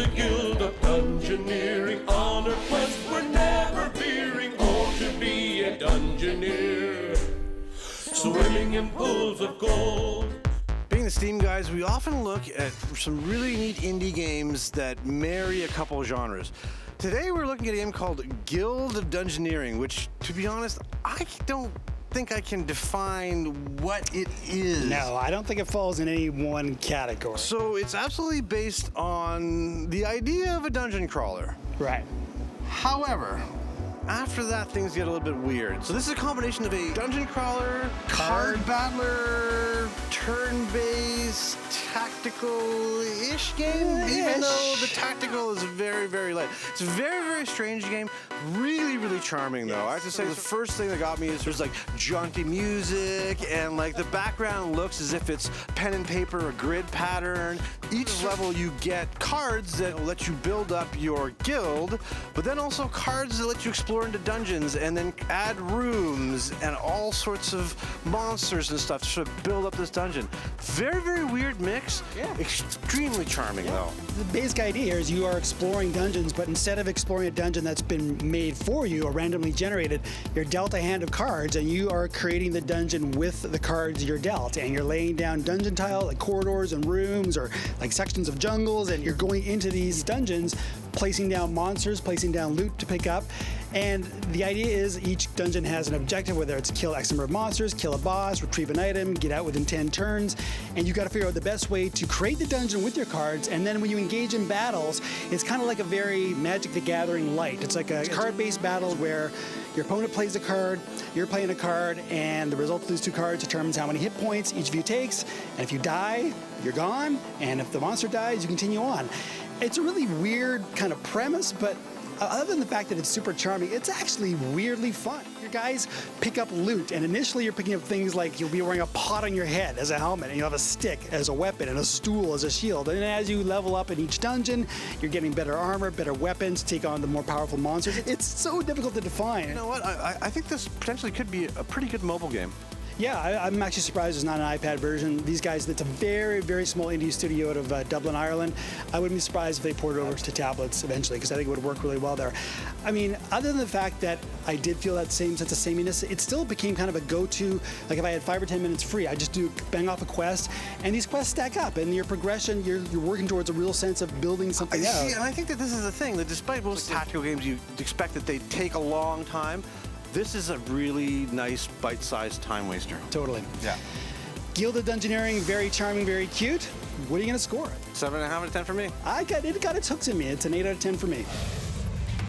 the guild of Dungeoneering. On our quest we're never veering. Oh, to be a Dungeoneer, swimming in pools of gold. Being the Steam guys, we often look at some really neat indie games that marry a couple of genres. Today we're looking at a game called Guild of Dungeoneering, which, to be honest, I don't think I can define what it is. No, I don't think it falls in any one category. So it's absolutely based on the idea of a dungeon crawler. Right. However, after that, things get a little bit weird. So this is a combination of a dungeon crawler, card battler, turn-based, tactical-ish game, even though the tactical is very, very light. It's a very, very strange game. Really, really charming, though. I have to say, the first thing that got me is there's like jaunty music, and like the background looks as if it's pen and paper, a grid pattern. Each level you get cards that let you build up your guild, but then also cards that let you explore into dungeons and then add rooms and all sorts of monsters and stuff to sort of build up this dungeon. Very, very weird mix. Yeah. Extremely charming, though. The basic idea here is you are exploring dungeons, but instead of exploring a dungeon that's been made for you or randomly generated, you're dealt a hand of cards and you are creating the dungeon with the cards you're dealt. And you're laying down dungeon tile, like corridors and rooms or like sections of jungles, and you're going into these dungeons, placing down monsters, placing down loot to pick up. And the idea is each dungeon has an objective, whether it's kill X number of monsters, kill a boss, retrieve an item, get out within 10 turns, and you got to figure out the best way to create the dungeon with your cards. And then when you engage in battles, it's kind of like a very Magic the Gathering light. It's like a card-based battle where your opponent plays a card, you're playing a card, and the result of those two cards determines how many hit points each of you takes. And if you die, you're gone. And if the monster dies, you continue on. It's a really weird kind of premise, but other than the fact that it's super charming, it's actually weirdly fun. Your guys pick up loot, and initially you're picking up things like you'll be wearing a pot on your head as a helmet, and you'll have a stick as a weapon, and a stool as a shield. And as you level up in each dungeon, you're getting better armor, better weapons to take on the more powerful monsters. It's so difficult to define. You know what? I think this potentially could be a pretty good mobile game. Yeah, I'm actually surprised there's not an iPad version. These guys, it's a very, very small indie studio out of Dublin, Ireland. I wouldn't be surprised if they ported over to tablets eventually, because I think it would work really well there. I mean, other than the fact that I did feel that same sense of sameness, it still became kind of a go-to. Like if I had 5 or 10 minutes free, I just do bang off a quest, and these quests stack up, and your progression, you're working towards a real sense of building something out. See, and I think that this is the thing, that despite most tactical games, you expect that they take a long time. This is a really nice, bite-sized time waster. Totally. Yeah. Guild of Dungeoneering, very charming, very cute. What are you going to score? 7.5 out of 10 for me. It got its hooks in me. It's an 8 out of 10 for me.